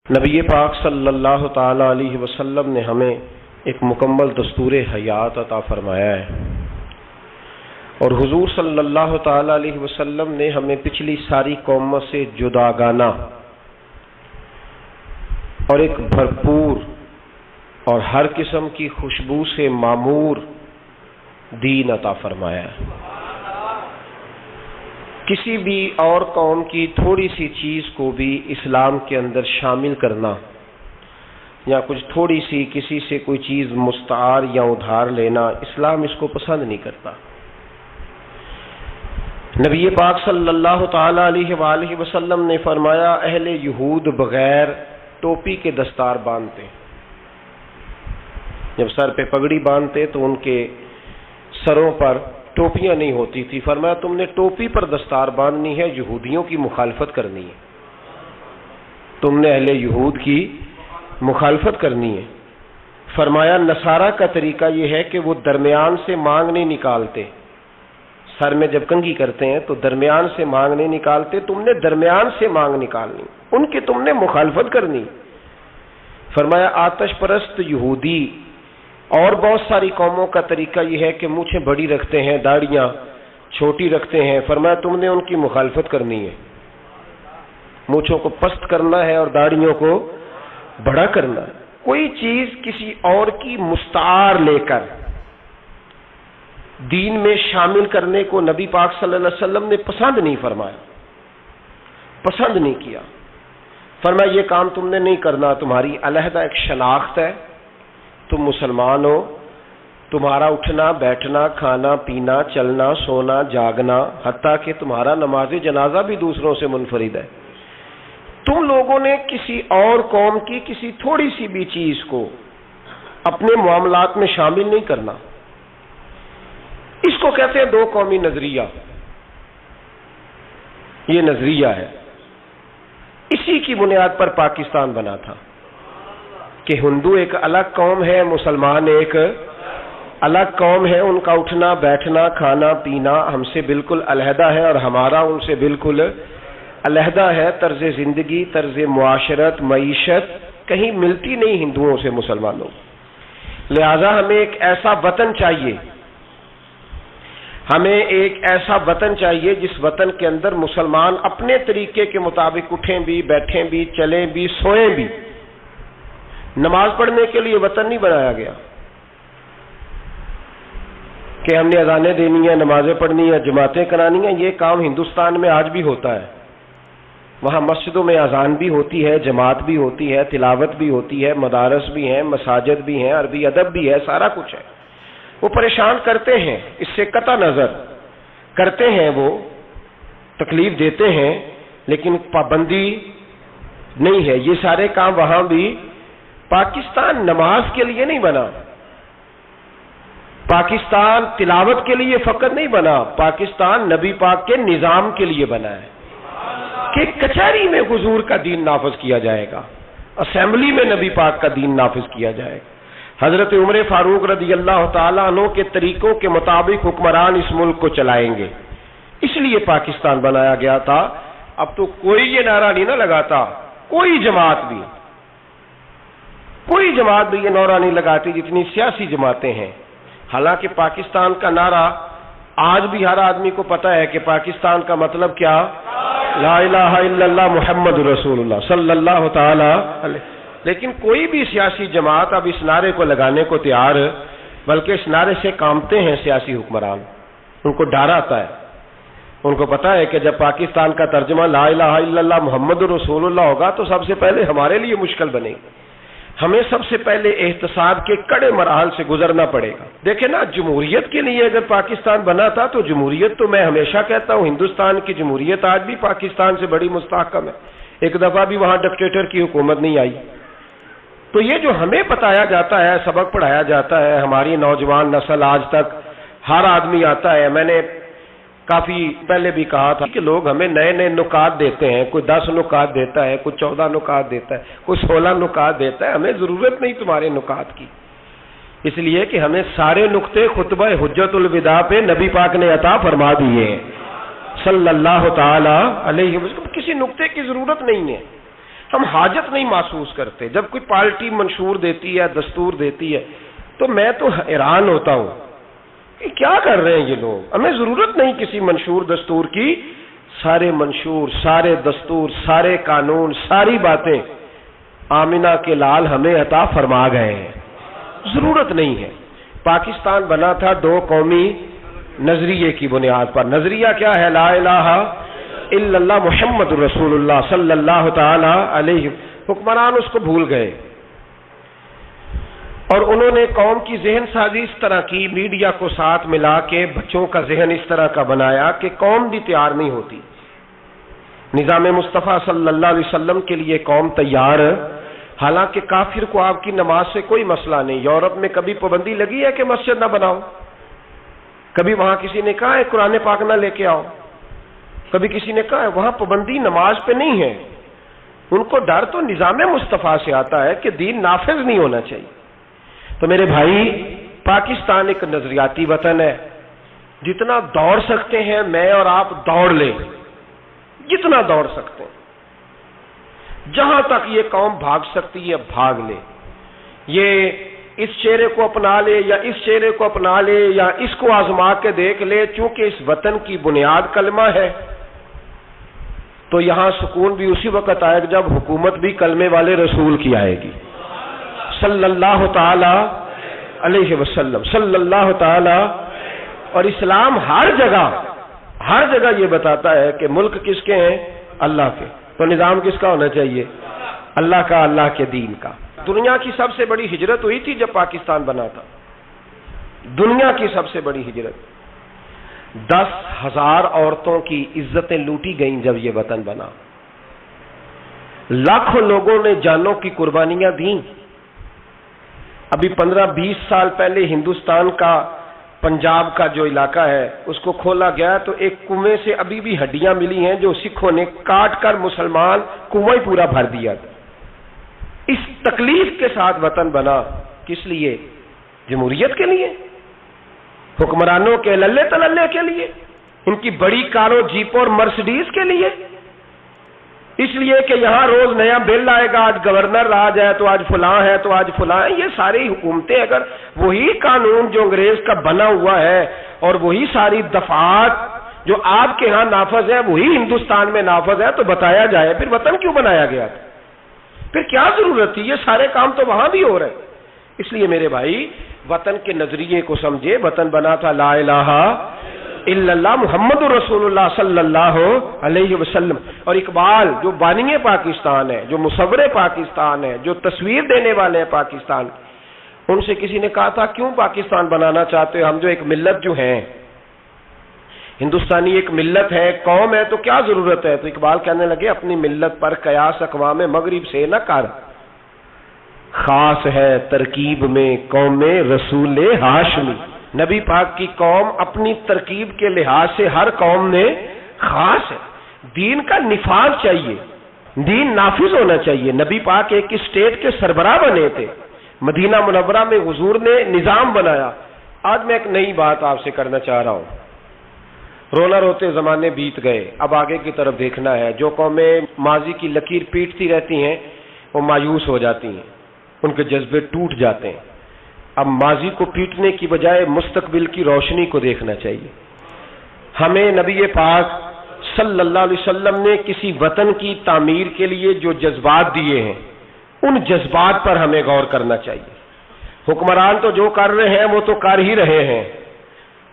نبی پاک صلی اللہ تعالی علیہ وسلم نے ہمیں ایک مکمل دستور حیات عطا فرمایا ہے، اور حضور صلی اللہ تعالی علیہ وسلم نے ہمیں پچھلی ساری قوموں سے جداگانہ اور ایک بھرپور اور ہر قسم کی خوشبو سے معمور دین عطا فرمایا ہے۔ کسی بھی اور قوم کی تھوڑی سی چیز کو بھی اسلام کے اندر شامل کرنا یا کچھ تھوڑی سی کسی سے کوئی چیز مستعار یا ادھار لینا، اسلام اس کو پسند نہیں کرتا۔ نبی پاک صلی اللہ تعالی علیہ وآلہ وسلم نے فرمایا، اہل یہود بغیر ٹوپی کے دستار باندھتے، جب سر پہ پگڑی باندھتے تو ان کے سروں پر ٹوپیاں نہیں ہوتی تھی۔ فرمایا تم نے ٹوپی پر دستار باندھنی ہے، یہودیوں کی مخالفت کرنی ہے، تم نے اہل یہود کی مخالفت کرنی ہے۔ فرمایا نصارہ کا طریقہ یہ ہے کہ وہ درمیان سے مانگ نہیں نکالتے، سر میں جب کنگھی کرتے ہیں تو درمیان سے مانگ نہیں نکالتے، تم نے درمیان سے مانگ نکالنی، ان کی تم نے مخالفت کرنی۔ فرمایا آتش پرست یہودی اور بہت ساری قوموں کا طریقہ یہ ہے کہ مونچھیں بڑی رکھتے ہیں، داڑیاں چھوٹی رکھتے ہیں۔ فرمایا تم نے ان کی مخالفت کرنی ہے، مونچھوں کو پست کرنا ہے اور داڑیوں کو بڑا کرنا ہے۔ کوئی چیز کسی اور کی مستعار لے کر دین میں شامل کرنے کو نبی پاک صلی اللہ علیہ وسلم نے پسند نہیں فرمایا، پسند نہیں کیا۔ فرمایا یہ کام تم نے نہیں کرنا، تمہاری علیحدہ ایک شناخت ہے، تم مسلمان ہو، تمہارا اٹھنا بیٹھنا کھانا پینا چلنا سونا جاگنا حتیٰ کہ تمہارا نماز جنازہ بھی دوسروں سے منفرد ہے۔ تم لوگوں نے کسی اور قوم کی کسی تھوڑی سی بھی چیز کو اپنے معاملات میں شامل نہیں کرنا۔ اس کو کہتے ہیں دو قومی نظریہ، یہ نظریہ ہے، اسی کی بنیاد پر پاکستان بنا تھا کہ ہندو ایک الگ قوم ہے، مسلمان ایک الگ قوم ہے، ان کا اٹھنا بیٹھنا کھانا پینا ہم سے بالکل علیحدہ ہے اور ہمارا ان سے بالکل علیحدہ ہے۔ طرز زندگی، طرز معاشرت، معیشت کہیں ملتی نہیں ہندوؤں سے مسلمانوں، لہذا ہمیں ایک ایسا وطن چاہیے، ہمیں ایک ایسا وطن چاہیے جس وطن کے اندر مسلمان اپنے طریقے کے مطابق اٹھیں بھی بیٹھیں بھی چلیں بھی سوئیں بھی۔ نماز پڑھنے کے لیے وطن نہیں بنایا گیا کہ ہم نے اذانیں دینی ہیں، نمازیں پڑھنی ہیں، جماعتیں کرانی ہیں۔ یہ کام ہندوستان میں آج بھی ہوتا ہے، وہاں مسجدوں میں اذان بھی ہوتی ہے، جماعت بھی ہوتی ہے، تلاوت بھی ہوتی ہے، مدارس بھی ہیں، مساجد بھی ہیں، عربی ادب بھی ہے، سارا کچھ ہے۔ وہ پریشان کرتے ہیں، اس سے قطع نظر کرتے ہیں، وہ تکلیف دیتے ہیں، لیکن پابندی نہیں ہے۔ یہ سارے کام وہاں بھی۔ پاکستان نماز کے لیے نہیں بنا، پاکستان تلاوت کے لیے فقط نہیں بنا، پاکستان نبی پاک کے نظام کے لیے بنا ہے کہ کچہری میں حضور کا دین نافذ کیا جائے گا، اسمبلی میں نبی پاک کا دین نافذ کیا جائے گا۔ حضرت عمر فاروق رضی اللہ تعالیٰ عنہ کے طریقوں کے مطابق حکمران اس ملک کو چلائیں گے، اس لیے پاکستان بنایا گیا تھا۔ اب تو کوئی یہ نعرہ نہیں نہ لگاتا، کوئی جماعت بھی یہ نعرہ نہیں لگاتی جتنی سیاسی جماعتیں ہیں۔ حالانکہ پاکستان کا نعرہ آج بھی ہر آدمی کو پتہ ہے کہ پاکستان کا مطلب کیا، لا الہ الا اللہ محمد رسول اللہ صلی اللہ تعالی علیہ۔ لیکن کوئی بھی سیاسی جماعت اب اس نعرے کو لگانے کو تیار، بلکہ اس نعرے سے کانپتے ہیں سیاسی حکمران، ان کو ڈر آتا ہے، ان کو پتا ہے کہ جب پاکستان کا ترجمہ لا الہ الا اللہ محمد رسول اللہ ہوگا تو سب سے پہلے ہمارے لیے مشکل بنے گی، ہمیں سب سے پہلے احتساب کے کڑے مراحل سے گزرنا پڑے گا۔ دیکھیں نا، جمہوریت کے لیے اگر پاکستان بنا تھا تو جمہوریت تو میں ہمیشہ کہتا ہوں ہندوستان کی جمہوریت آج بھی پاکستان سے بڑی مستحکم ہے، ایک دفعہ بھی وہاں ڈکٹیٹر کی حکومت نہیں آئی۔ تو یہ جو ہمیں بتایا جاتا ہے، سبق پڑھایا جاتا ہے، ہماری نوجوان نسل آج تک ہر آدمی آتا ہے، میں نے کافی پہلے بھی کہا تھا کہ لوگ ہمیں نئے نئے نکات دیتے ہیں، کوئی 10 نکات دیتا ہے، کوئی 14 نکات دیتا ہے، کوئی 16 نکات دیتا ہے۔ ہمیں ضرورت نہیں تمہارے نکات کی، اس لیے کہ ہمیں سارے نقطے خطبہ حجت الوداع پہ نبی پاک نے عطا فرما دیے ہیں صلی اللہ تعالی علیہ وسلم، کسی نقطے کی ضرورت نہیں ہے۔ ہم حاجت نہیں محسوس کرتے. جب کوئی پارٹی منشور دیتی ہے، دستور دیتی ہے، تو میں تو حیران ہوتا ہوں کہ کیا کر رہے ہیں یہ لوگ. ہمیں ضرورت نہیں کسی منشور دستور کی. سارے منشور، سارے دستور، سارے قانون، ساری باتیں آمنہ کے لال ہمیں عطا فرما گئے ہیں. ضرورت نہیں ہے. پاکستان بنا تھا دو قومی نظریے کی بنیاد پر. نظریہ کیا ہے؟ لا الہ الا اللہ محمد رسول اللہ صلی اللہ تعالی علیہ. حکمران اس کو بھول گئے اور انہوں نے قوم کی ذہن سازی اس طرح کی، میڈیا کو ساتھ ملا کے بچوں کا ذہن اس طرح کا بنایا کہ قوم بھی تیار نہیں ہوتی. نظام مصطفیٰ صلی اللہ علیہ وسلم کے لیے قوم تیار، حالانکہ کافر کو آپ کی نماز سے کوئی مسئلہ نہیں. یورپ میں کبھی پابندی لگی ہے کہ مسجد نہ بناؤ؟ کبھی وہاں کسی نے کہا ہے قرآن پاک نہ لے کے آؤ؟ کبھی کسی نے کہا ہے؟ وہاں پابندی نماز پہ نہیں ہے. ان کو ڈر تو نظام مصطفیٰ سے آتا ہے کہ دین نافذ نہیں ہونا چاہیے. تو میرے بھائی، پاکستان ایک نظریاتی وطن ہے. جتنا دوڑ سکتے ہیں میں اور آپ دوڑ لیں، جتنا دوڑ سکتے ہیں. جہاں تک یہ قوم بھاگ سکتی ہے بھاگ لے. یہ اس چہرے کو اپنا لے یا اس چہرے کو اپنا لے یا اس کو آزما کے دیکھ لے. چونکہ اس وطن کی بنیاد کلمہ ہے تو یہاں سکون بھی اسی وقت آئے گا جب حکومت بھی کلمے والے رسول کی آئے گی صلی اللہ تعالی علیہ وسلم، صلی اللہ تعالی. اور اسلام ہر جگہ یہ بتاتا ہے کہ ملک کس کے ہیں؟ اللہ کے. تو نظام کس کا ہونا چاہیے؟ اللہ کا، اللہ کے دین کا. دنیا کی سب سے بڑی ہجرت ہوئی تھی جب پاکستان بنا تھا. دنیا کی سب سے بڑی ہجرت. 10,000 عورتوں کی عزتیں لوٹی گئیں جب یہ وطن بنا. لاکھوں لوگوں نے جانوں کی قربانیاں دیں. ابھی 15-20 سال پہلے ہندوستان کا پنجاب کا جو علاقہ ہے اس کو کھولا گیا تو ایک کنویں سے ابھی بھی ہڈیاں ملی ہیں جو سکھوں نے کاٹ کر مسلمان کنواں پورا بھر دیا تھا. اس تکلیف کے ساتھ وطن بنا. کس لیے؟ جمہوریت کے لیے، حکمرانوں کے للے تللے کے لیے، ان کی بڑی کاروں جیپوں اور مرسڈیز کے لیے. اس لیے کہ یہاں روز نیا بل آئے گا، آج گورنر راج ہے تو آج فلاں ہے تو آج فلاں ہے. یہ ساری حکومتیں اگر وہی قانون جو انگریز کا بنا ہوا ہے اور وہی ساری دفعات جو آپ کے ہاں نافذ ہے وہی ہندوستان میں نافذ ہے تو بتایا جائے پھر وطن کیوں بنایا گیا تھا؟ پھر کیا ضرورت تھی؟ یہ سارے کام تو وہاں بھی ہو رہے ہیں. اس لیے میرے بھائی وطن کے نظریے کو سمجھے. وطن بنا تھا لا الہ الا اللہ محمد رسول اللہ صلی اللہ علیہ وسلم. اور اقبال جو بانی پاکستان ہے، جو مصور پاکستان ہے، جو تصویر دینے والے ہیں پاکستان، ان سے کسی نے کہا تھا کیوں پاکستان بنانا چاہتے ہو؟ ہم جو ایک ملت جو ہیں، ہندوستانی ایک ملت ہے، قوم ہے، تو کیا ضرورت ہے؟ تو اقبال کہنے لگے اپنی ملت پر قیاس اقوام مغرب سے نہ کر، خاص ہے ترکیب میں قوم رسول ہاشمی. نبی پاک کی قوم اپنی ترکیب کے لحاظ سے ہر قوم نے خاص ہے. دین کا نفاذ چاہیے، دین نافذ ہونا چاہیے. نبی پاک ایک اسٹیٹ کے سربراہ بنے تھے. مدینہ منورہ میں حضور نے نظام بنایا. آج میں ایک نئی بات آپ سے کرنا چاہ رہا ہوں. رونا روتے زمانے بیت گئے، اب آگے کی طرف دیکھنا ہے. جو قومیں ماضی کی لکیر پیٹتی رہتی ہیں وہ مایوس ہو جاتی ہیں، ان کے جذبے ٹوٹ جاتے ہیں. اب ماضی کو پیٹنے کی بجائے مستقبل کی روشنی کو دیکھنا چاہیے. ہمیں نبی پاک صلی اللہ علیہ وسلم نے کسی وطن کی تعمیر کے لیے جو جذبات دیے ہیں ان جذبات پر ہمیں غور کرنا چاہیے. حکمران تو جو کر رہے ہیں وہ تو کر ہی رہے ہیں،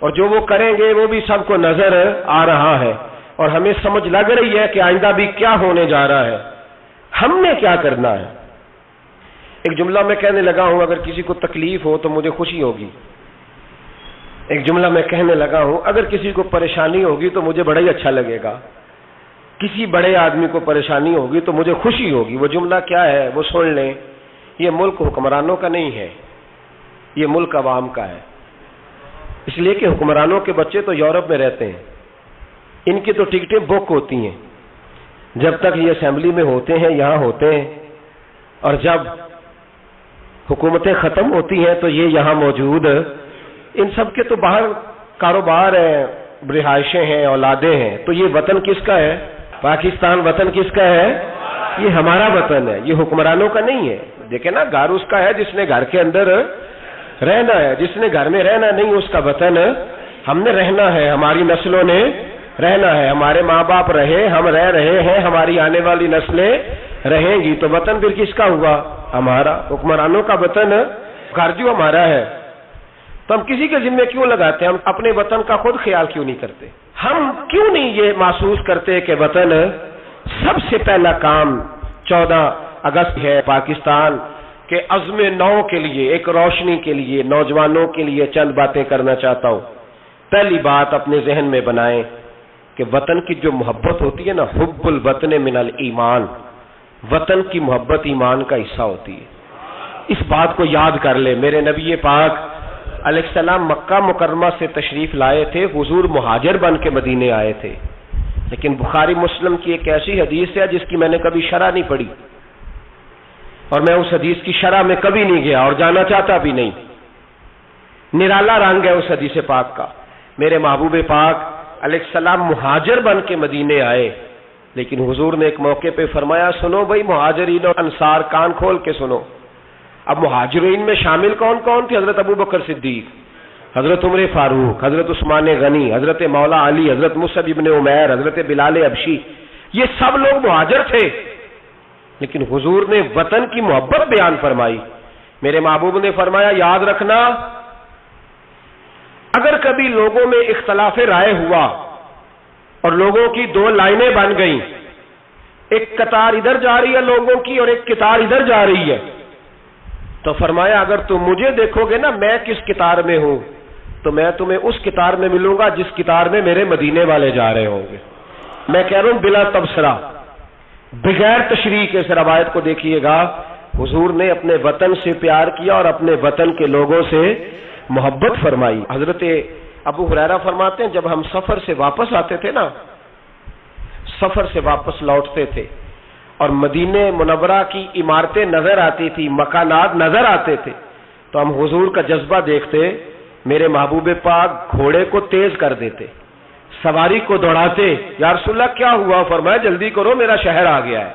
اور جو وہ کریں گے وہ بھی سب کو نظر آ رہا ہے، اور ہمیں سمجھ لگ رہی ہے کہ آئندہ بھی کیا ہونے جا رہا ہے. ہم نے کیا کرنا ہے؟ ایک جملہ میں کہنے لگا ہوں، اگر کسی کو تکلیف ہو تو مجھے خوشی ہوگی. ایک جملہ میں کہنے لگا ہوں، اگر کسی کو پریشانی ہوگی تو مجھے بڑا ہی اچھا لگے گا. کسی بڑے آدمی کو پریشانی ہوگی تو مجھے خوشی ہوگی. وہ جملہ کیا ہے وہ سن لیں. یہ ملک حکمرانوں کا نہیں ہے، یہ ملک عوام کا ہے. اس لیے کہ حکمرانوں کے بچے تو یورپ میں رہتے ہیں، ان کی تو ٹکٹیں بک ہوتی ہیں. جب تک یہ اسمبلی میں ہوتے ہیں یہاں ہوتے ہیں، اور جب حکومتیں ختم ہوتی ہیں تو یہ یہاں موجود. ان سب کے تو باہر کاروبار ہیں، رہائشیں ہیں، اولادیں ہیں. تو یہ وطن کس کا ہے؟ پاکستان وطن کس کا ہے؟ یہ ہمارا وطن ہے، یہ حکمرانوں کا نہیں ہے۔ دیکھیں نا، گھر اس کا ہے جس نے گھر کے اندر رہنا ہے، جس نے گھر میں رہنا نہیں اس کا وطن ہم نے رہنا ہے، ہماری نسلوں نے رہنا ہے، ہمارے ماں باپ رہے، ہم رہ رہے ہیں، ہماری آنے والی نسلیں رہیں گی، تو وطن پھر کس کا ہوا؟ ہمارا۔ حکمرانوں کا وطن گھر جو ہمارا ہے، تو ہم کسی کے ذمہ کیوں لگاتے ہیں؟ ہم اپنے وطن کا خود خیال کیوں نہیں کرتے؟ ہم کیوں نہیں یہ محسوس کرتے کہ وطن سب سے پہلا کام 14 اگست ہے پاکستان کے عزم نو کے لیے، ایک روشنی کے لیے، نوجوانوں کے لیے چند باتیں کرنا چاہتا ہوں۔ پہلی بات اپنے ذہن میں بنائیں کہ وطن کی جو محبت ہوتی ہے نا، حب الوطن من الایمان، وطن کی محبت ایمان کا حصہ ہوتی ہے۔ اس بات کو یاد کر لے۔ میرے نبی پاک علیہ السلام مکہ مکرمہ سے تشریف لائے تھے، حضور مہاجر بن کے مدینے آئے تھے، لیکن بخاری مسلم کی ایک ایسی حدیث ہے جس کی میں نے کبھی شرح نہیں پڑھی، اور میں اس حدیث کی شرح میں کبھی نہیں گیا اور جانا چاہتا بھی نہیں۔ نرالا رنگ ہے اس حدیث پاک کا۔ میرے محبوب پاک علیہ السلام مہاجر بن کے مدینے آئے، لیکن حضور نے ایک موقع پہ فرمایا، سنو بھائی مہاجرین اور انصار، کان کھول کے سنو۔ اب مہاجرین میں شامل کون کون تھے؟ حضرت ابو بکر صدیق، حضرت عمر فاروق، حضرت عثمان غنی، حضرت مولا علی، حضرت مصعب ابن عمیر، حضرت بلال حبشی، یہ سب لوگ مہاجر تھے، لیکن حضور نے وطن کی محبت بیان فرمائی۔ میرے محبوب نے فرمایا، یاد رکھنا اگر کبھی لوگوں میں اختلاف رائے ہوا اور لوگوں کی دو لائنیں بن گئیں، ایک قطار ادھر جا رہی ہے لوگوں کی اور ایک قطار ادھر جا رہی ہے، تو فرمایا اگر تم مجھے دیکھو گے نا میں کس قطار میں ہوں، تو میں تمہیں اس قطار میں ملوں گا جس قطار میں میرے مدینے والے جا رہے ہوں گے۔ میں کہہ رہا ہوں بلا تبصرہ، بغیر تشریح کے اس روایت کو دیکھیے گا، حضور نے اپنے وطن سے پیار کیا اور اپنے وطن کے لوگوں سے محبت فرمائی۔ حضرت ابو ہریرہ فرماتے ہیں جب ہم سفر سے واپس آتے تھے نا، سفر سے واپس لوٹتے تھے اور مدینے منورہ کی عمارتیں نظر آتی تھی، مکانات نظر آتے تھے، تو ہم حضور کا جذبہ دیکھتے، میرے محبوب پاک گھوڑے کو تیز کر دیتے، سواری کو دوڑاتے، یا رسول اللہ کیا ہوا؟ فرمایا جلدی کرو میرا شہر آ گیا ہے،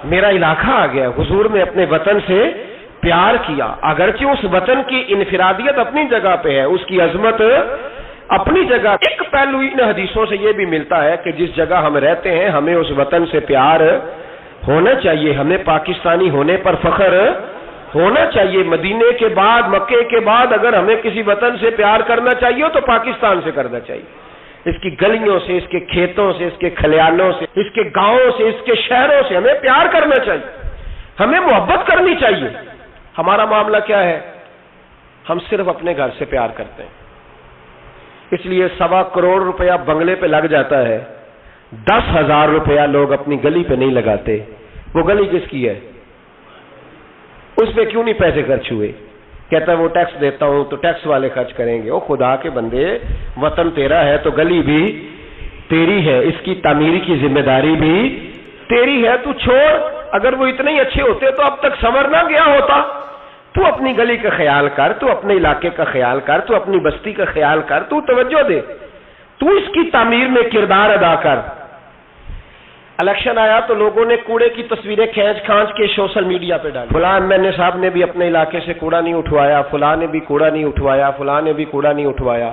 میرا علاقہ آ گیا ہے۔ حضور نے اپنے وطن سے پیار کیا، اگرچہ اس وطن کی انفرادیت اپنی جگہ پہ ہے، اس کی عظمت اپنی جگہ۔ ایک پہلو ان حدیثوں سے یہ بھی ملتا ہے کہ جس جگہ ہم رہتے ہیں ہمیں اس وطن سے پیار ہونا چاہیے، ہمیں پاکستانی ہونے پر فخر ہونا چاہیے۔ مدینے کے بعد، مکے کے بعد اگر ہمیں کسی وطن سے پیار کرنا چاہیے تو پاکستان سے کرنا چاہیے، اس کی گلیوں سے، اس کے کھیتوں سے، اس کے کھلیانوں سے، اس کے گاؤں سے، اس کے شہروں سے ہمیں پیار کرنا چاہیے، ہمیں محبت کرنی چاہیے۔ ہمارا معاملہ کیا ہے؟ ہم صرف اپنے گھر سے پیار کرتے ہیں، اس لیے 1.25 کروڑ روپیہ بنگلے پہ لگ جاتا ہے، 10,000 روپیہ لوگ اپنی گلی پہ نہیں لگاتے۔ وہ گلی کس کی ہے؟ اس پہ کیوں نہیں پیسے خرچ ہوئے؟ کہتا ہے وہ ٹیکس دیتا ہوں تو ٹیکس والے خرچ کریں گے۔ او خدا کے بندے، وطن تیرا ہے تو گلی بھی تیری ہے، اس کی تعمیر کی ذمہ داری بھی تیری ہے، تو چھوڑ۔ اگر وہ اتنے ہی اچھے ہوتے تو اب تک سنور نہ گیا ہوتا۔ تو اپنی گلی کا خیال کر، تو اپنے علاقے کا خیال کر، تو اپنی بستی کا خیال کر، تو توجہ دے، تو اس کی تعمیر میں کردار ادا کر۔ الیکشن آیا تو لوگوں نے کوڑے کی تصویریں کھینچ کھانچ کے سوشل میڈیا پہ ڈالی، فلاں ایم صاحب نے بھی اپنے علاقے سے کوڑا نہیں اٹھوایا، فلاں نے بھی کوڑا نہیں اٹھوایا، فلاں نے بھی کوڑا نہیں اٹھوایا۔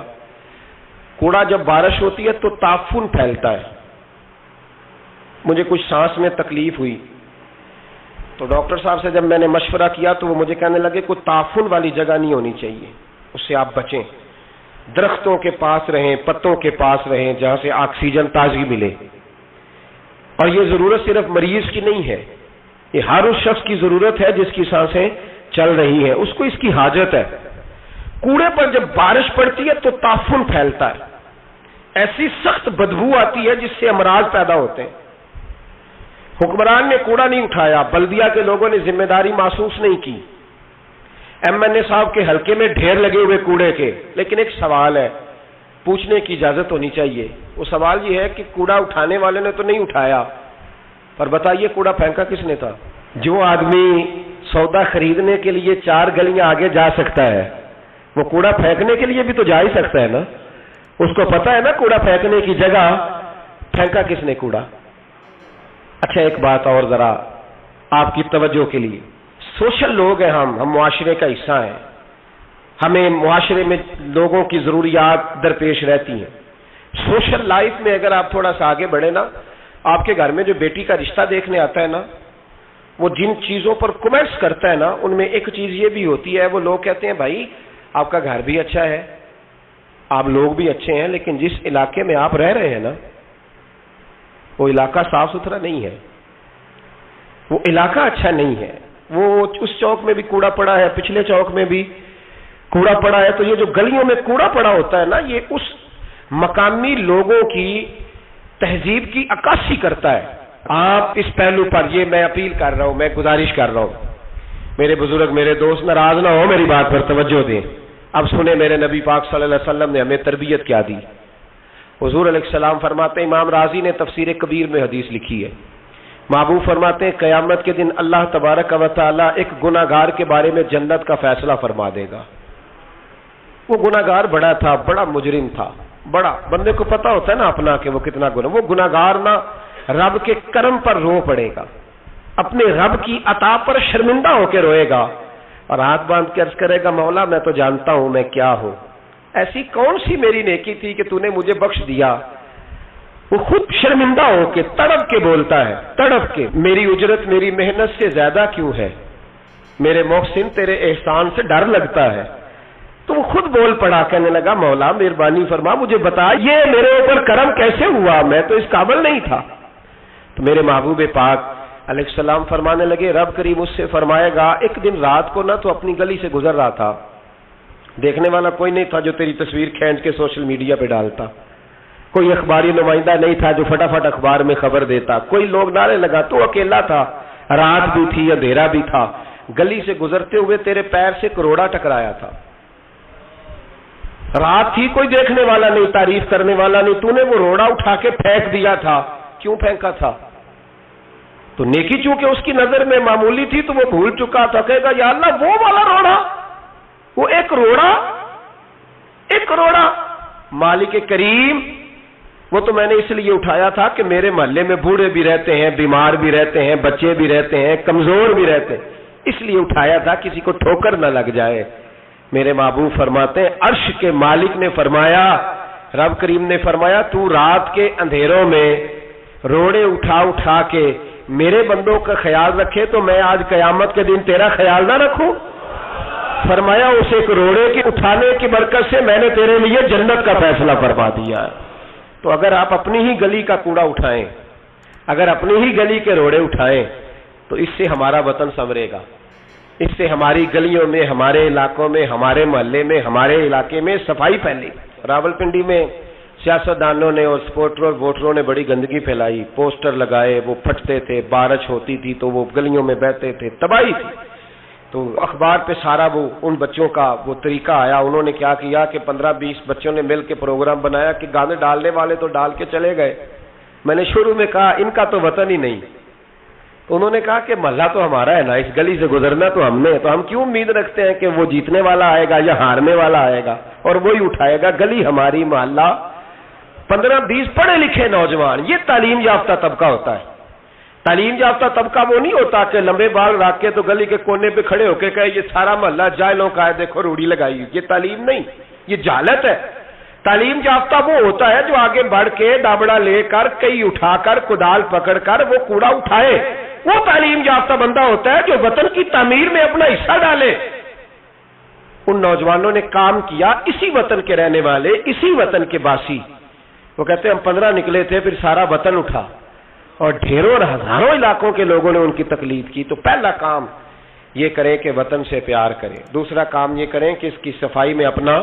کوڑا جب بارش ہوتی ہے تو تعفن پھیلتا ہے۔ مجھے کچھ سانس میں تکلیف ہوئی تو ڈاکٹر صاحب سے جب میں نے مشورہ کیا تو وہ مجھے کہنے لگے کوئی تعفن والی جگہ نہیں ہونی چاہیے، اس سے آپ بچیں، درختوں کے پاس رہیں، پتوں کے پاس رہیں جہاں سے آکسیجن تازگی ملے۔ اور یہ ضرورت صرف مریض کی نہیں ہے، یہ ہر اس شخص کی ضرورت ہے جس کی سانسیں چل رہی ہیں، اس کو اس کی حاجت ہے۔ کوڑے پر جب بارش پڑتی ہے تو تعفن پھیلتا ہے، ایسی سخت بدبو آتی ہے جس سے امراض پیدا ہوتے ہیں۔ حکمران نے کوڑا نہیں اٹھایا، بلدیہ کے لوگوں نے ذمہ داری محسوس نہیں کی، ایم صاحب کے حلقے میں ڈھیر لگے ہوئے کوڑے کے، لیکن ایک سوال ہے، پوچھنے کی اجازت ہونی چاہیے۔ وہ سوال یہ ہے کہ کوڑا اٹھانے والے نے تو نہیں اٹھایا، پر بتائیے کوڑا پھینکا کس نے تھا؟ جو آدمی سودا خریدنے کے لیے 4 گلیاں آگے جا سکتا ہے وہ کوڑا پھینکنے کے لیے بھی تو جا ہی سکتا ہے نا، اس کو پتا ہے نا کوڑا پھینکنے کی جگہ، پھینکا کس نے کوڑا؟ اچھا ایک بات اور ذرا آپ کی توجہ کے لیے، سوشل لوگ ہیں ہم معاشرے کا حصہ ہیں، ہمیں معاشرے میں لوگوں کی ضروریات درپیش رہتی ہیں۔ سوشل لائف میں اگر آپ تھوڑا سا آگے بڑھیں نا، آپ کے گھر میں جو بیٹی کا رشتہ دیکھنے آتا ہے نا، وہ جن چیزوں پر کمنٹس کرتا ہے نا، ان میں ایک چیز یہ بھی ہوتی ہے، وہ لوگ کہتے ہیں بھائی آپ کا گھر بھی اچھا ہے، آپ لوگ بھی اچھے ہیں، لیکن جس علاقے میں آپ رہ رہے ہیں نا، وہ علاقہ صاف ستھرا نہیں ہے، وہ علاقہ اچھا نہیں ہے، وہ اس چوک میں بھی کوڑا پڑا ہے، پچھلے چوک میں بھی کوڑا پڑا ہے۔ تو یہ جو گلیوں میں کوڑا پڑا ہوتا ہے نا، یہ اس مقامی لوگوں کی تہذیب کی عکاسی کرتا ہے۔ آپ اس پہلو پر یہ میں اپیل کر رہا ہوں، میں گزارش کر رہا ہوں، میرے بزرگ میرے دوست ناراض نہ ہو، میری بات پر توجہ دیں۔ اب سنیں میرے نبی پاک صلی اللہ علیہ وسلم نے ہمیں تربیت کیا دی۔ حضور علیہ السلام فرماتے ہیں، امام رازی نے تفسیر کبیر میں حدیث لکھی ہے، محبوب فرماتے ہیں قیامت کے دن اللہ تبارک و تعالی ایک گناہگار کے بارے میں جنت کا فیصلہ فرما دے گا۔ وہ گناہگار بڑا تھا، بڑا مجرم تھا، بڑا بندے کو پتا ہوتا ہے نا اپنا کہ وہ کتنا گناہ، وہ گناہگار نہ رب کے کرم پر رو پڑے گا، اپنے رب کی عطا پر شرمندہ ہو کے روئے گا اور ہاتھ باندھ کے عرض کرے گا مولا میں تو جانتا ہوں میں کیا ہوں، ایسی کون سی میری نیکی تھی کہ تو نے مجھے بخش دیا۔ وہ خود شرمندہ ہو کے تڑپ کے بولتا ہے، تڑپ کے، میری اجرت میری محنت سے زیادہ کیوں ہے، میرے محسن تیرے احسان سے ڈر لگتا ہے۔ تو وہ خود بول پڑا، کہنے لگا مولا مہربانی فرما مجھے بتا یہ میرے اوپر کرم کیسے ہوا، میں تو اس قابل نہیں تھا۔ تو میرے محبوب پاک علیہ السلام فرمانے لگے، رب کریم اس سے فرمائے گا ایک دن رات کو نہ تو اپنی گلی سے گزر رہا تھا، دیکھنے والا کوئی نہیں تھا جو تیری تصویر کھینچ کے سوشل میڈیا پہ ڈالتا، کوئی اخباری نمائندہ نہیں تھا جو فٹافٹ اخبار میں خبر دیتا، کوئی لوگ نعرے لگا، تو اکیلا تھا، رات بھی تھی اندھیرا بھی تھا، گلی سے گزرتے ہوئے تیرے پیر سے کروڑا ٹکرایا تھا، رات تھی کوئی دیکھنے والا نہیں، تعریف کرنے والا نہیں، تو نے وہ روڑا اٹھا کے پھینک دیا تھا، کیوں پھینکا تھا؟ تو نیکی چونکہ اس کی نظر میں معمولی تھی تو وہ بھول چکا تھا، کہے گا یا اللہ وہ والا روڑا، وہ ایک روڑا مالک کریم، وہ تو میں نے اس لیے اٹھایا تھا کہ میرے محلے میں بوڑھے بھی رہتے ہیں، بیمار بھی رہتے ہیں، بچے بھی رہتے ہیں، کمزور بھی رہتے ہیں، اس لیے اٹھایا تھا کسی کو ٹھوکر نہ لگ جائے۔ میرے محبوب فرماتے ہیں عرش کے مالک نے فرمایا، رب کریم نے فرمایا تو رات کے اندھیروں میں روڑے اٹھا اٹھا کے میرے بندوں کا خیال رکھے تو میں آج قیامت کے دن تیرا خیال نہ رکھوں؟ فرمایا اس ایک روڑے کے اٹھانے کی برکت سے میں نے تیرے لیے جنت کا فیصلہ فرما دیا ہے۔ تو اگر آپ اپنی ہی گلی کا کوڑا اٹھائیں، اگر اپنی ہی گلی کے روڑے اٹھائیں تو اس سے ہمارا وطن سنورے گا، اس سے ہماری گلیوں میں، ہمارے علاقوں میں، ہمارے محلے میں، ہمارے علاقے میں صفائی پھیلے۔ راولپنڈی میں سیاستدانوں نے اور سپورٹروں اور ووٹروں نے بڑی گندگی پھیلائی، پوسٹر لگائے، وہ پھٹتے تھے، بارش ہوتی تھی تو وہ گلیوں میں بہتے تھے، تباہی تھی۔ تو اخبار پہ سارا وہ ان بچوں کا وہ طریقہ آیا، انہوں نے کیا کیا کہ 15-20 بچوں نے مل کے پروگرام بنایا کہ گانے ڈالنے والے تو ڈال کے چلے گئے، میں نے شروع میں کہا ان کا تو وطن ہی نہیں، تو انہوں نے کہا کہ محلہ تو ہمارا ہے نا، اس گلی سے گزرنا تو ہم نے، تو ہم کیوں امید رکھتے ہیں کہ وہ جیتنے والا آئے گا یا ہارنے والا آئے گا اور وہی اٹھائے گا، گلی ہماری، محلہ۔ 15-20 پڑھے لکھے نوجوان، یہ تعلیم یافتہ طبقہ ہوتا ہے۔ تعلیم یافتہ طبقہ وہ نہیں ہوتا کہ لمبے بال رکھ کے تو گلی کے کونے پہ کھڑے ہو کے کہے یہ سارا محلہ جاہلوں کا ہے، دیکھو روڑی لگائی، یہ تعلیم نہیں، یہ جہالت ہے۔ تعلیم یافتہ وہ ہوتا ہے جو آگے بڑھ کے دابڑا لے کر، کئی اٹھا کر، کدال پکڑ کر وہ کوڑا اٹھائے، وہ تعلیم یافتہ بندہ ہوتا ہے جو وطن کی تعمیر میں اپنا حصہ ڈالے۔ ان نوجوانوں نے کام کیا، اسی وطن کے رہنے والے، اسی وطن کے باسی، وہ کہتے ہیں ہم 15 نکلے تھے، پھر سارا وطن اٹھا اور ڈھیروں اور ہزاروں علاقوں کے لوگوں نے ان کی تقلید کی۔ تو پہلا کام یہ کریں کہ وطن سے پیار کریں، دوسرا کام یہ کریں کہ اس کی صفائی میں اپنا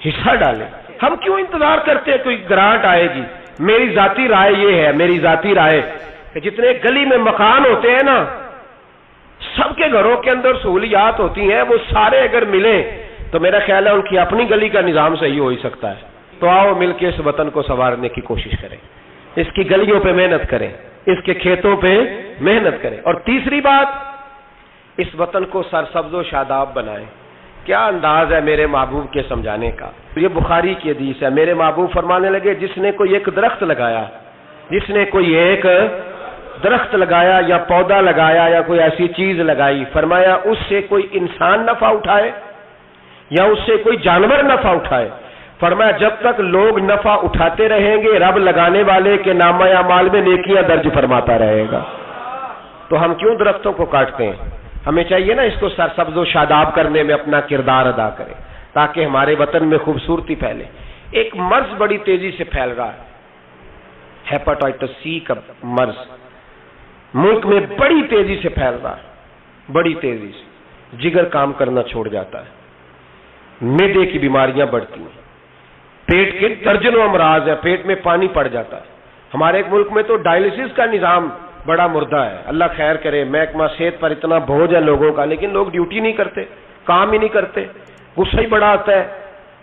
حصہ ڈالیں۔ ہم کیوں انتظار کرتے ہیں کوئی گرانٹ آئے گی؟ میری ذاتی رائے یہ ہے، میری ذاتی رائے کہ جتنے گلی میں مکان ہوتے ہیں نا، سب کے گھروں کے اندر سہولیات ہوتی ہیں، وہ سارے اگر ملیں تو میرا خیال ہے ان کی اپنی گلی کا نظام صحیح ہو ہی سکتا ہے۔ تو آؤ مل کے اس وطن کو سنوارنے کی کوشش کریں، اس کی گلیوں پہ محنت کریں، اس کے کھیتوں پہ محنت کریں۔ اور تیسری بات، اس وطن کو سرسبز و شاداب بنائیں۔ کیا انداز ہے میرے محبوب کے سمجھانے کا، یہ بخاری کی حدیث ہے۔ میرے محبوب فرمانے لگے جس نے کوئی ایک درخت لگایا، جس نے کوئی ایک درخت لگایا یا پودا لگایا یا کوئی ایسی چیز لگائی، فرمایا اس سے کوئی انسان نفع اٹھائے یا اس سے کوئی جانور نفع اٹھائے، فرمایا جب تک لوگ نفع اٹھاتے رہیں گے رب لگانے والے کے نامہ اعمال میں نیکیاں درج فرماتا رہے گا۔ تو ہم کیوں درختوں کو کاٹتے ہیں؟ ہمیں چاہیے نا اس کو سرسبز و شاداب کرنے میں اپنا کردار ادا کریں تاکہ ہمارے وطن میں خوبصورتی پھیلے۔ ایک مرض بڑی تیزی سے پھیل رہا ہے، ہیپاٹائٹس سی کا مرض ملک میں بڑی تیزی سے پھیل رہا ہے، بڑی تیزی سے جگر کام کرنا چھوڑ جاتا ہے، معدے کی بیماریاں بڑھتی ہیں، پیٹ کے درجنوں امراض ہیں، پیٹ میں پانی پڑ جاتا ہے۔ ہمارے ایک ملک میں تو ڈائلسس کا نظام بڑا مردہ ہے، اللہ خیر کرے، محکمہ صحت پر اتنا بوجھ ہے لوگوں کا، لیکن لوگ ڈیوٹی نہیں کرتے، کام ہی نہیں کرتے، غصہ ہی بڑا آتا ہے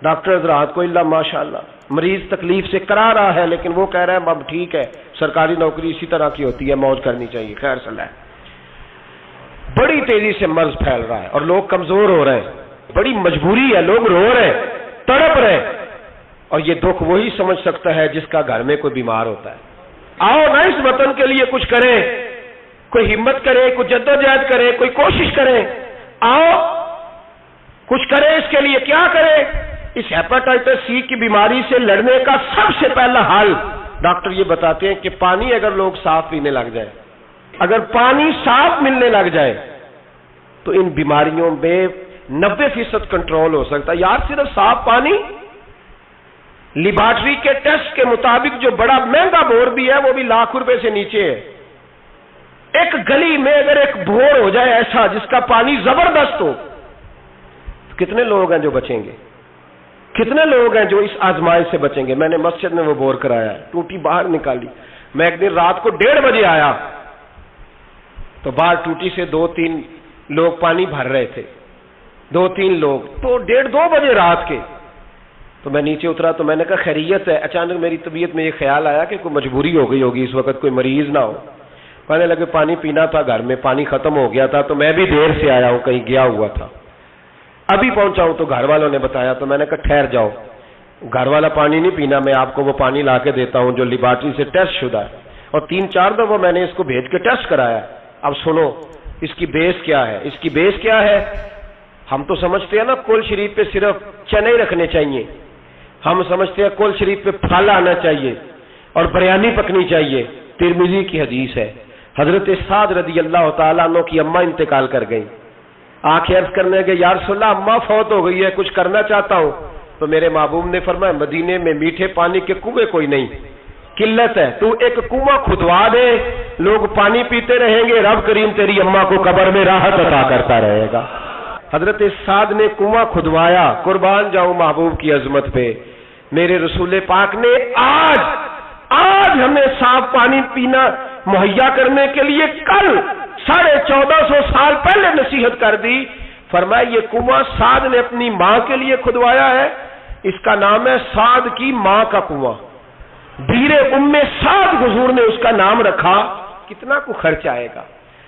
ڈاکٹر حضرات کو، اللہ ماشاءاللہ مریض تکلیف سے کرا رہا ہے لیکن وہ کہہ رہا ہے اب ٹھیک ہے، سرکاری نوکری اسی طرح کی ہوتی ہے، موج کرنی چاہیے، خیر صلاح۔ بڑی تیزی سے مرض پھیل رہا ہے اور لوگ کمزور ہو رہے ہیں، بڑی مجبوری ہے، لوگ رو رہے ہیں، تڑپ رہے ہیں، اور یہ دکھ وہی سمجھ سکتا ہے جس کا گھر میں کوئی بیمار ہوتا ہے۔ آؤ نا اس وطن کے لیے کچھ کریں، کوئی ہمت کرے، کوئی جدوجہد کرے، کوئی کوشش کرے، آؤ کچھ کرے اس کے لیے۔ کیا کرے؟ اس ہیپاٹائٹس سی کی بیماری سے لڑنے کا سب سے پہلا حل ڈاکٹر یہ بتاتے ہیں کہ پانی اگر لوگ صاف پینے لگ جائے، اگر پانی صاف ملنے لگ جائے تو ان بیماریوں میں 90% کنٹرول ہو سکتا ہے۔ یار صرف صاف پانی، لیبارٹری کے ٹیسٹ کے مطابق جو بڑا مہنگا بور بھی ہے وہ بھی ₹1,00,000 سے نیچے ہے۔ ایک گلی میں اگر ایک بور ہو جائے ایسا جس کا پانی زبردست ہو، تو کتنے لوگ ہیں جو بچیں گے؟ کتنے لوگ ہیں جو اس آزمائش سے بچیں گے؟ میں نے مسجد میں وہ بور کرایا ہے، ٹوٹی باہر نکالی، میں ایک دن رات کو 1:30 بجے آیا تو باہر ٹوٹی سے 2-3 لوگ پانی بھر رہے تھے، 2-3 لوگ، تو 1:30-2 بجے رات کے، تو میں نیچے اترا تو میں نے کہا خیریت ہے؟ اچانک میری طبیعت میں یہ خیال آیا کہ کوئی مجبوری ہو گئی ہوگی اس وقت، کوئی مریض نہ ہو۔ کہنے لگے پانی پینا تھا، گھر میں پانی ختم ہو گیا تھا، تو میں بھی دیر سے آیا ہوں، کہیں گیا ہوا تھا، ابھی پہنچا ہوں۔ تو گھر والوں نے بتایا، تو میں نے کہا ٹھہر جاؤ، گھر والا پانی نہیں پینا، میں آپ کو وہ پانی لا کے دیتا ہوں جو لیبارٹری سے ٹیسٹ شدہ ہے، اور 3-4 دفعہ میں نے اس کو بھیج کے ٹیسٹ کرایا۔ اب سنو اس کی بیس کیا ہے، اس کی بیس کیا ہے؟ ہم تو سمجھتے ہیں نا کل شریف پہ صرف چنے ہی رکھنے چاہیے، ہم سمجھتے ہیں کل شریف پہ پھل آنا چاہیے اور بریانی پکنی چاہیے۔ ترمذی کی حدیث ہے، حضرت سعد رضی اللہ تعالیٰ عنہ کی اماں انتقال کر گئی، آنکھیں عرض کرنے گے یا رسول اللہ اماں فوت ہو گئی ہے، کچھ کرنا چاہتا ہوں۔ تو میرے محبوب نے فرمایا مدینے میں میٹھے پانی کے کنویں کوئی نہیں، قلت ہے، تو ایک کنواں کھدوا دے، لوگ پانی پیتے رہیں گے، رب کریم تیری اماں کو قبر میں راحت عطا کرتا رہے گا۔ حضرت سعد نے کنواں کھدوایا، قربان جاؤں محبوب کی عظمت پہ۔ میرے رسول پاک نے آج ہمیں صاف پانی پینا مہیا کرنے کے لیے کل 1450 سال پہلے نصیحت کر دی، فرمایا یہ کنواں سعد نے اپنی ماں کے لیے کھدوایا ہے، اس کا نام ہے سعد کی ماں کا کنواں، بیر ام سعد حضور نے اس کا نام رکھا۔ کتنا کو خرچ آئے گا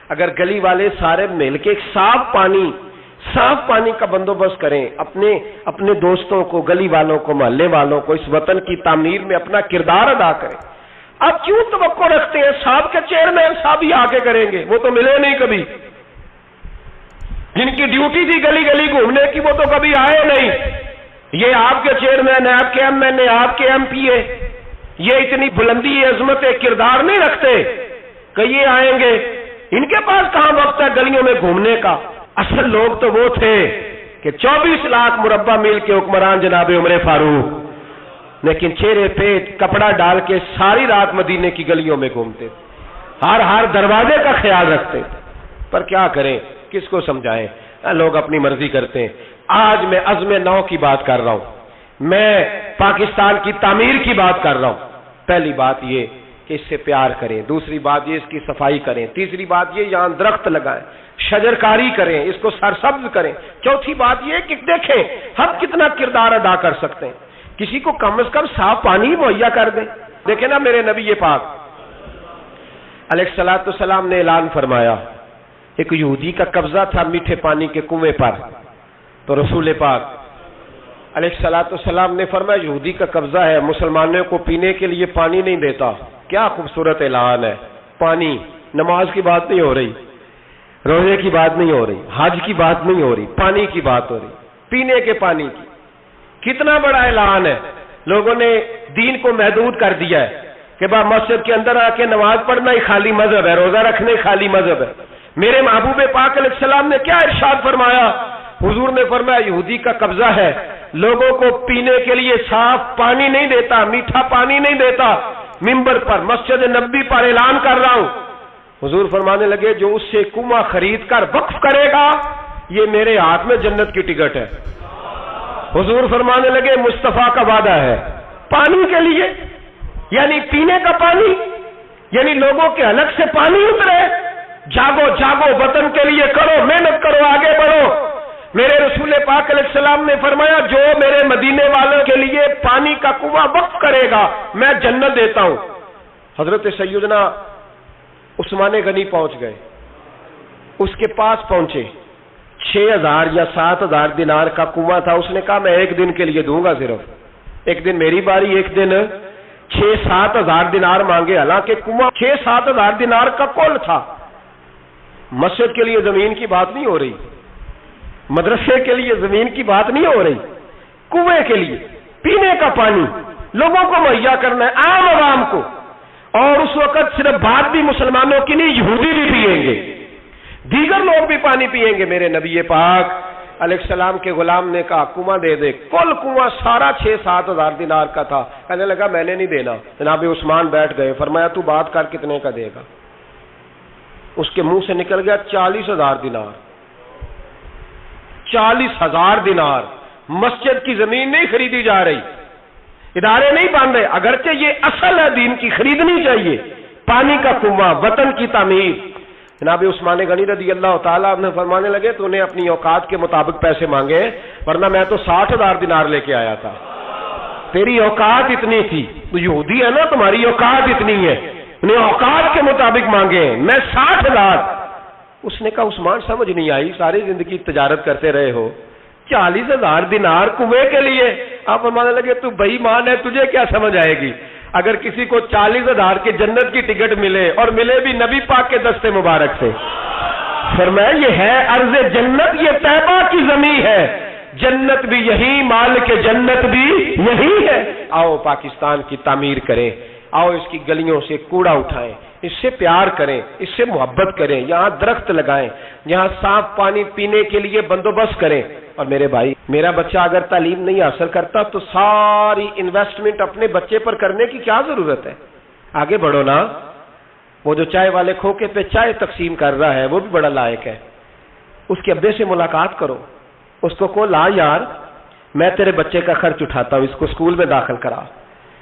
اگر گلی والے سارے مل کے صاف پانی کا بندوبست کریں، اپنے دوستوں کو، گلی والوں کو، محلے والوں کو اس وطن کی تعمیر میں اپنا کردار ادا کریں۔ اب کیوں توقع رکھتے ہیں صاحب کے چیئرمین صاحب ہی آ کے کریں گے؟ وہ تو ملے نہیں کبھی، جن کی ڈیوٹی تھی گلی گلی گھومنے کی وہ تو کبھی آئے نہیں۔ یہ آپ کے چیئرمین، آپ کے ایم این اے، آپ کے ایم پی اے، یہ اتنی بلندی عظمت کردار نہیں رکھتے کہ یہ آئیں گے، ان کے پاس کہاں وقت ہے گلیوں میں گھومنے کا؟ اصل لوگ تو وہ تھے کہ 24 لاکھ مربع میل کے حکمران جناب عمر فاروق، لیکن چہرے پہ کپڑا ڈال کے ساری رات مدینے کی گلیوں میں گھومتے، ہر دروازے کا خیال رکھتے، پر کیا کریں، کس کو سمجھائیں؟ لوگ اپنی مرضی کرتے ہیں۔ آج میں عزم نو کی بات کر رہا ہوں، میں پاکستان کی تعمیر کی بات کر رہا ہوں۔ پہلی بات یہ کہ اس سے پیار کریں، دوسری بات یہ اس کی صفائی کریں، تیسری بات یہ یہاں درخت لگائیں، شجرکاری کریں، اس کو سرسبز کریں، چوتھی بات یہ کہ دیکھیں ہم کتنا کردار ادا کر سکتے ہیں، کسی کو کم از کم صاف پانی مہیا کر دیں۔ دیکھیں نا میرے نبی پاک علیہ الصلوۃ والسلام نے اعلان فرمایا، ایک یہودی کا قبضہ تھا میٹھے پانی کے کنویں پر، تو رسول پاک علیہ الصلوۃ والسلام نے فرمایا یہودی کا قبضہ ہے، مسلمانوں کو پینے کے لیے پانی نہیں دیتا۔ کیا خوبصورت اعلان ہے، پانی نماز کی بات نہیں ہو رہی، روزے کی بات نہیں ہو رہی، حج کی بات نہیں ہو رہی، پانی کی بات ہو رہی، پینے کے پانی کی۔ کتنا بڑا اعلان ہے، لوگوں نے دین کو محدود کر دیا ہے کہ با مسجد کے اندر آ کے نماز پڑھنا ہی خالی مذہب ہے، روزہ رکھنا ہی خالی مذہب ہے۔ میرے محبوب پاک علیہ السلام نے کیا ارشاد فرمایا؟ حضور نے فرمایا یہودی کا قبضہ ہے، لوگوں کو پینے کے لیے صاف پانی نہیں دیتا، میٹھا پانی نہیں دیتا، منبر پر مسجد نبوی پر اعلان کر رہا ہوں۔ حضور فرمانے لگے جو اس سے کنواں خرید کر وقف کرے گا یہ میرے ہاتھ میں جنت کی ٹکٹ ہے۔ حضور فرمانے لگے مصطفیٰ کا وعدہ ہے پانی کے لیے، یعنی پینے کا پانی، یعنی لوگوں کے حلق سے پانی اترے۔ جاگو جاگو، وطن کے لیے کرو، محنت کرو، آگے بڑھو۔ میرے رسول پاک علیہ السلام نے فرمایا جو میرے مدینے والوں کے لیے پانی کا کنواں وقف کرے گا میں جنت دیتا ہوں۔ حضرت سیدنا عثمان غنی پہنچ گئے، اس کے پاس پہنچے، 6000 یا 7000 دینار کا کنواں تھا۔ اس نے کہا میں ایک دن کے لیے دوں گا، صرف ایک دن میری باری، ایک دن 6-7 ہزار دینار مانگے، حالانکہ کنواں 6-7 ہزار دینار کا کل تھا۔ مسجد کے لیے زمین کی بات نہیں ہو رہی، مدرسے کے لیے زمین کی بات نہیں ہو رہی، کنویں کے لیے پینے کا پانی لوگوں کو مہیا کرنا ہے، عام عوام کو۔ اور اس وقت صرف بات بھی مسلمانوں کی نہیں، یہودی بھی پیئیں گے، دیگر لوگ بھی پانی پیئیں گے۔ میرے نبی پاک علیہ السلام کے غلام نے کہا کنواں دے دے۔ کل کنواں سارا 6-7 ہزار دینار کا تھا۔ کہنے لگا میں نے نہیں دینا۔ جناب عثمان بیٹھ گئے، فرمایا تو بات کر کتنے کا دے گا؟ اس کے منہ سے نکل گیا 40,000 دینار۔ 40,000 دینار۔ مسجد کی زمین نہیں خریدی جا رہی، ادارے نہیں بن رہے، اگرچہ یہ اصل ہے دین کی، خریدنی چاہیے۔ پانی کا کنواں، وطن کی تعمیر۔ جناب عثمان غنی رضی اللہ تعالیٰ عنہ فرمانے لگے تو نے اپنی اوقات کے مطابق پیسے مانگے، ورنہ میں تو 60,000 دینار لے کے آیا تھا، تیری اوقات اتنی تھی، تو یہودی ہے نا، تمہاری اوقات اتنی ہے، انہیں اوقات کے مطابق مانگے، میں 60,000۔ اس نے کہا عثمان سمجھ نہیں آئی، ساری زندگی تجارت کرتے رہے ہو، 40,000 دینار کنویں کے لیے؟ آپ فرمانے لگے تو بے ایمان ہے، تجھے کیا سمجھ آئے گی؟ اگر کسی کو 40,000 کے جنت کی ٹکٹ ملے اور ملے بھی نبی پاک کے دستے مبارک سے، فرمایا یہ ہے ارض جنت، یہ طیبہ کی زمین ہے، جنت بھی یہی، مال کے جنت بھی یہی ہے۔ آؤ پاکستان کی تعمیر کریں، آؤ اس کی گلیوں سے کوڑا اٹھائیں، اس سے پیار کریں، اس سے محبت کریں، یہاں درخت لگائیں، یہاں صاف پانی پینے کے لیے بندوبست کریں۔ اور میرے بھائی، میرا بچہ اگر تعلیم نہیں حاصل کرتا تو ساری انویسٹمنٹ اپنے بچے پر کرنے کی کیا ضرورت ہے؟ آگے بڑھو نا۔ وہ جو چائے والے کھوکے پہ چائے تقسیم کر رہا ہے وہ بھی بڑا لائق ہے، اس کے ابے سے ملاقات کرو، اس کو کہو لا یار میں تیرے بچے کا خرچ اٹھاتا ہوں، اس کو اسکول میں داخل کرا۔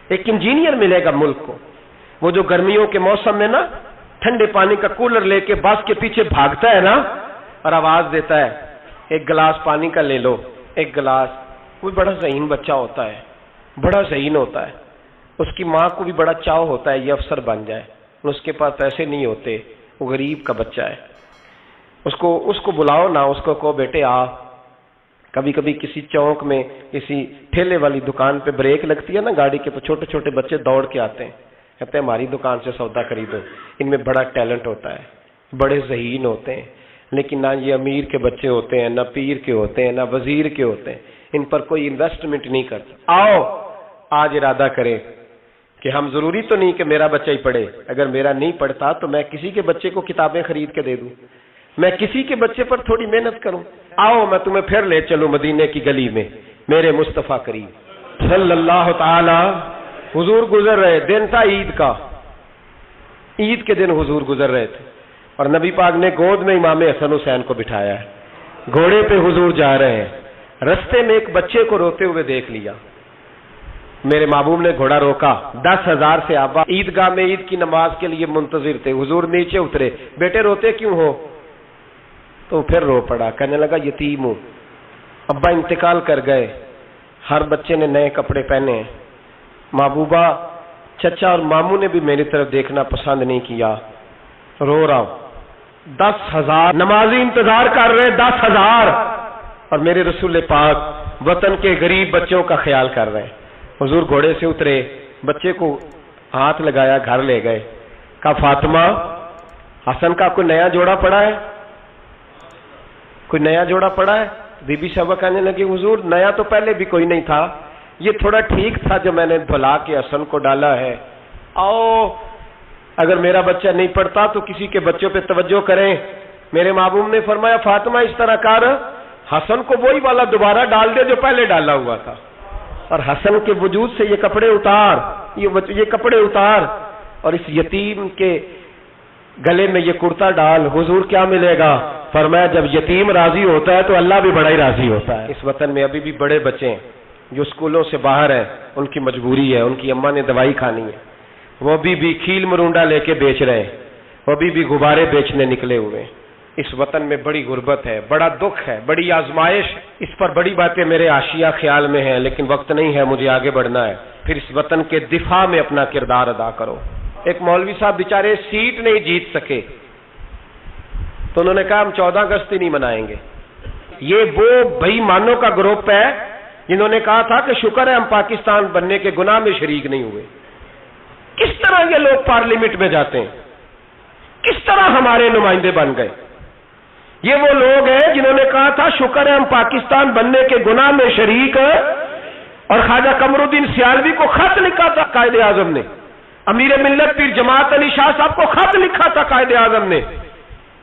ایک انجینئر ملے گا ملک کو، وہ جو گرمیوں کے موسم میں نا ٹھنڈے پانی کا کولر لے کے بس کے پیچھے بھاگتا ہے نا اور آواز دیتا ہے ایک گلاس پانی کا لے لو، ایک گلاس۔ وہ بڑا ذہین بچہ ہوتا ہے، بڑا ذہین ہوتا ہے، اس کی ماں کو بھی بڑا چاؤ ہوتا ہے یہ افسر بن جائے، اس کے پاس پیسے نہیں ہوتے، وہ غریب کا بچہ ہے۔ اس کو بلاؤ نا، اس کو کہو بیٹے آ۔ کبھی کبھی کسی چوک میں کسی ٹھیلے والی دکان پہ بریک لگتی ہے نا گاڑی کے، تو چھوٹے چھوٹے بچے دوڑ کے آتے ہیں، کہتے ہیں ہماری دکان سے سودا خریدو، ان میں بڑا ٹیلنٹ ہوتا ہے، بڑے ذہین ہوتے ہیں، لیکن نہ یہ امیر کے بچے ہوتے ہیں، نہ پیر کے ہوتے ہیں، نہ وزیر کے ہوتے ہیں، ان پر کوئی انویسٹمنٹ نہیں کرتا۔ آؤ آج ارادہ کریں کہ ہم ضروری تو نہیں کہ میرا بچہ ہی پڑھے، اگر میرا نہیں پڑھتا تو میں کسی کے بچے کو کتابیں خرید کے دے دوں، میں کسی کے بچے پر تھوڑی محنت کروں۔ آؤ میں تمہیں پھر لے چلوں مدینے کی گلی میں، میرے مصطفیٰ کریم صلی اللہ تعالی۔ حضور گزر رہے، دن تھا عید کا، عید کے دن حضور گزر رہے تھے اور نبی پاک نے گود میں امام حسن حسین کو بٹھایا ہے، گھوڑے پہ حضور جا رہے ہیں، رستے میں ایک بچے کو روتے ہوئے دیکھ لیا، میرے محبوب نے گھوڑا روکا، 10,000 سے آبا عیدگاہ میں عید کی نماز کے لیے منتظر تھے، حضور نیچے اترے، بیٹے روتے کیوں ہو؟ تو پھر رو پڑا، کہنے لگا یتیم ہوں، ابا انتقال کر گئے، ہر بچے نے نئے کپڑے پہنے ہیں، محبوبہ چچا اور ماموں نے بھی میری طرف دیکھنا پسند نہیں کیا، رو رہا ہوں۔ 10,000 نمازی انتظار کر رہے، 10,000، اور میرے رسول پاک وطن کے غریب بچوں کا خیال کر رہے ہیں۔ حضور گھوڑے سے اترے، بچے کو ہاتھ لگایا، گھر لے گئے، کہا فاطمہ حسن کا کوئی نیا جوڑا پڑا ہے؟ کوئی نیا جوڑا پڑا ہے؟ بی بی صاحبہ کہنے لگی حضور نیا تو پہلے بھی کوئی نہیں تھا، یہ تھوڑا ٹھیک تھا جو میں نے دھلا کے حسن کو ڈالا ہے، آؤ اگر میرا بچہ نہیں پڑھتا تو کسی کے بچوں پہ توجہ کریں۔ میرے محبوب نے فرمایا فاطمہ اس طرح کر، حسن کو وہی والا دوبارہ ڈال دے جو پہلے ڈالا ہوا تھا، اور حسن کے وجود سے یہ کپڑے اتار، یہ کپڑے اتار، اور اس یتیم کے گلے میں یہ کرتا ڈال۔ حضور کیا ملے گا؟ فرمایا جب یتیم راضی ہوتا ہے تو اللہ بھی بڑا ہی راضی ہوتا ہے۔ اس وطن میں ابھی بھی بڑے بچے ہیں جو اسکولوں سے باہر ہیں، ان کی مجبوری ہے، ان کی اماں نے دوائی کھانی ہے، وہ ابھی بھی کھیل مرونڈا لے کے بیچ رہے ہیں، وہ ابھی بھی غبارے بیچنے نکلے ہوئے ہیں۔ اس وطن میں بڑی غربت ہے، بڑا دکھ ہے، بڑی آزمائش، اس پر بڑی باتیں میرے حاشیہ خیال میں ہیں لیکن وقت نہیں ہے، مجھے آگے بڑھنا ہے۔ پھر اس وطن کے دفاع میں اپنا کردار ادا کرو۔ ایک مولوی صاحب بیچارے سیٹ نہیں جیت سکے تو انہوں نے کہا ہم 14 اگست ہی نہیں منائیں گے۔ یہ وہ بے ایمانوں کا گروپ ہے جنہوں نے کہا تھا کہ شکر ہے ہم پاکستان بننے کے گناہ میں شریک نہیں ہوئے۔ کس طرح یہ لوگ پارلیمنٹ میں جاتے ہیں؟ کس طرح ہمارے نمائندے بن گئے؟ یہ وہ لوگ ہیں جنہوں نے کہا تھا شکر ہے ہم پاکستان بننے کے گناہ میں شریک ہیں، اور خواجہ قمر الدین سیالوی کو خط لکھا تھا قائد اعظم نے، امیر ملت پیر جماعت علی شاہ صاحب کو خط لکھا تھا قائد اعظم نے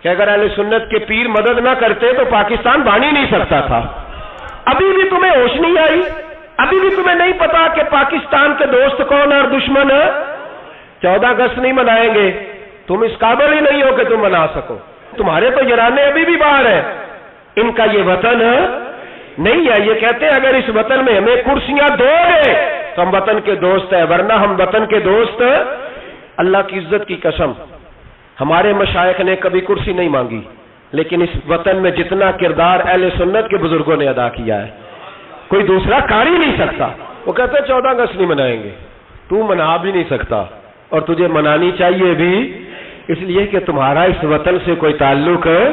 کہ اگر اہل سنت کے پیر مدد نہ کرتے تو پاکستان بن ہی نہیں سکتا تھا۔ ابھی بھی تمہیں ہوش نہیں آئی؟ ابھی بھی تمہیں نہیں پتا کہ پاکستان کے دوست کون اور دشمن ہے؟ 14 اگست نہیں منائیں گے، تم اس قابل ہی نہیں ہو کہ تم منا سکو۔ تمہارے تو یرانے ابھی بھی باہر ہیں، ان کا یہ وطن نہیں ہے۔ یہ کہتے ہیں اگر اس وطن میں ہمیں کرسیاں دو گے تو ہم وطن کے دوست ہیں، ورنہ ہم وطن کے دوست۔ اللہ کی عزت کی قسم، ہمارے مشائخ نے کبھی کرسی نہیں مانگی، لیکن اس وطن میں جتنا کردار اہل سنت کے بزرگوں نے ادا کیا ہے کوئی دوسرا کر ہی نہیں سکتا۔ وہ کہتے ہیں 14 اگست نہیں منائیں گے، تو منا بھی نہیں سکتا، اور تجھے منانی چاہیے بھی اس لیے کہ تمہارا اس وطن سے کوئی تعلق ہے۔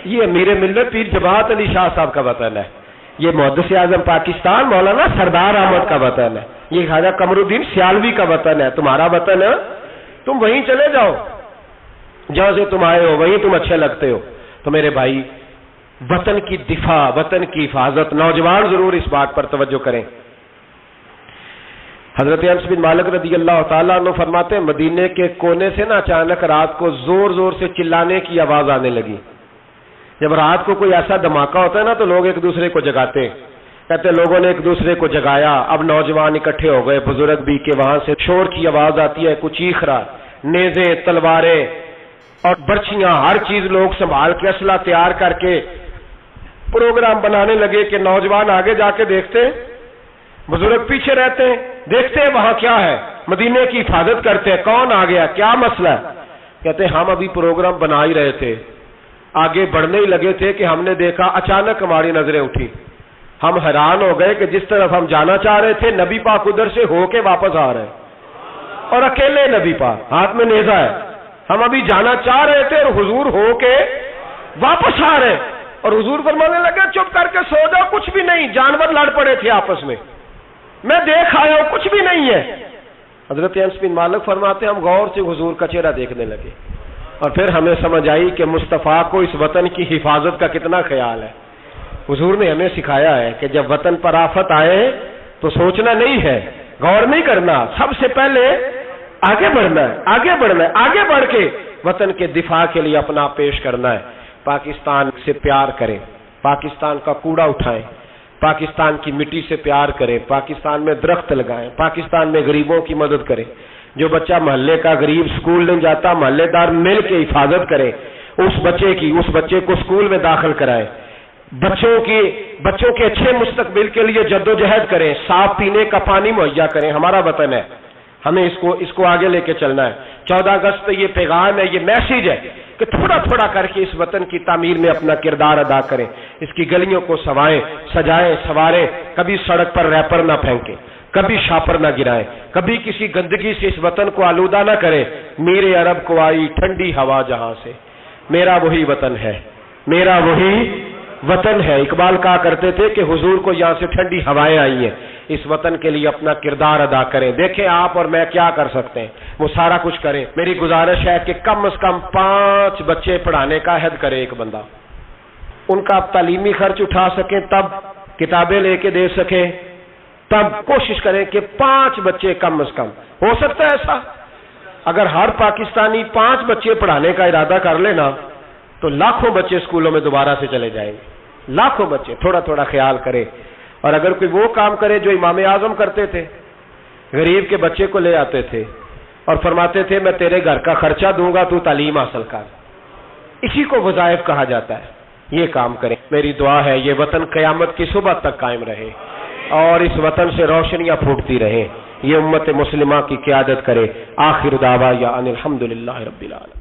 یہ امیر ملت پیر جماعت علی شاہ صاحب کا وطن ہے، یہ محدث اعظم پاکستان مولانا سردار احمد کا وطن ہے، یہ خواجہ قمر الدین سیالوی کا وطن ہے، تمہارا وطن ہے، تم وہیں چلے جاؤ جہاں سے تم آئے ہو، وہیں تم اچھے لگتے ہو۔ تو میرے بھائی، وطن کی دفاع، وطن کی حفاظت، نوجوان ضرور اس بات پر توجہ کریں۔ حضرت انس بن مالک رضی اللہ تعالیٰ عنہ فرماتے ہیں مدینے کے کونے سے نا اچانک رات کو زور زور سے چلانے کی آواز آنے لگی۔ جب رات کو کوئی ایسا دھماکہ ہوتا ہے نا تو لوگ ایک دوسرے کو جگاتے ہیں، کہتے ہیں لوگوں نے ایک دوسرے کو جگایا، اب نوجوان اکٹھے ہو گئے، بزرگ بھی، کہ وہاں سے شور کی آواز آتی ہے، کچھ چیخ رہا، نیزیں، تلواریں اور برچیاں، ہر چیز لوگ سنبھال کے اسلحہ تیار کر کے پروگرام بنانے لگے کہ نوجوان آگے جا کے دیکھتے ہیں، بزرگ پیچھے رہتے ہیں، دیکھتے ہیں وہاں کیا ہے، مدینے کی حفاظت کرتے ہیں، کون آ گیا، کیا مسئلہ ہے؟ کہتے ہیں ہم ابھی پروگرام بنا ہی رہے تھے، آگے بڑھنے ہی لگے تھے کہ ہم نے دیکھا، اچانک ہماری نظریں اٹھی، ہم حیران ہو گئے کہ جس طرف ہم جانا چاہ رہے تھے نبی پاک ادھر سے ہو کے واپس آ رہے ہیں، اور اکیلے نبی پاک، ہاتھ میں نیزہ ہے، ہم ابھی جانا چاہ رہے تھے اور حضور ہو کے واپس آ رہے ہیں، اور حضور فرمانے لگے چپ کر کے سو جاؤ، کچھ بھی نہیں، جانور لڑ پڑے تھے آپس میں، میں دیکھ آیا ہوں، کچھ بھی نہیں ہے۔ حضرت انس بن مالک فرماتے ہیں ہم غور سے حضور کا چہرہ دیکھنے لگے، اور پھر ہمیں سمجھ آئی کہ مصطفیٰ کو اس وطن کی حفاظت کا کتنا خیال ہے۔ حضور نے ہمیں سکھایا ہے کہ جب وطن پر آفت آئے تو سوچنا نہیں ہے، غور نہیں کرنا، سب سے پہلے آگے بڑھنا ہے، آگے بڑھنا ہے، آگے بڑھ کے وطن کے دفاع کے لیے اپنا پیش کرنا ہے۔ پاکستان سے پیار کریں، پاکستان کا کوڑا اٹھائیں، پاکستان کی مٹی سے پیار کریں، پاکستان میں درخت لگائیں، پاکستان میں غریبوں کی مدد کریں، جو بچہ محلے کا غریب سکول نہیں جاتا محلے دار مل کے حفاظت کریں، اس بچے کو سکول میں داخل کرائیں، بچوں کے اچھے مستقبل کے لیے جدوجہد کریں، صاف پینے کا پانی مہیا کریں، ہمارا وطن ہے، ہمیں اس کو آگے لے کے چلنا ہے۔ 14 اگست پہ یہ پیغام ہے، یہ میسج ہے کہ تھوڑا تھوڑا کر کے اس وطن کی تعمیر میں اپنا کردار ادا کریں، اس کی گلیوں کو سجائیں سواریں، کبھی سڑک پر ریپر نہ پھینکیں، کبھی شاپر نہ گرائیں، کبھی کسی گندگی سے اس وطن کو آلودہ نہ کریں۔ میرے عرب کو آئی ٹھنڈی ہوا جہاں سے، میرا وہی وطن ہے، میرا وہی وطن ہے. اقبال کہا کرتے تھے کہ حضور کو یہاں سے ٹھنڈی ہوائیں آئی ہیں, اس وطن کے لیے اپنا کردار ادا کریں. دیکھیں آپ اور میں کیا کر سکتے ہیں, وہ سارا کچھ کریں. میری گزارش ہے کہ کم از کم 5 بچے پڑھانے کا عہد کرے ایک بندہ. ان کا آپ تعلیمی خرچ اٹھا سکیں, تب کتابیں لے کے دے سکیں, تب کوشش کریں کہ 5 بچے کم از کم. ہو سکتا ہے ایسا؟ اگر ہر پاکستانی 5 بچے پڑھانے کا ارادہ کر لینا تو لاکھوں بچے اسکولوں میں دوبارہ سے چلے جائیں گے. لاکھوں بچے. تھوڑا تھوڑا خیال کرے. اور اگر کوئی وہ کام کرے جو امام اعظم کرتے تھے, غریب کے بچے کو لے آتے تھے اور فرماتے تھے میں تیرے گھر کا خرچہ دوں گا, تو تعلیم حاصل کر. اسی کو وظائف کہا جاتا ہے. یہ کام کریں. میری دعا ہے یہ وطن قیامت کی صبح تک قائم رہے اور اس وطن سے روشنیاں پھوٹتی رہیں. یہ امت مسلمہ کی قیادت کرے. آخر دعوانا ان الحمدللہ رب العالمین.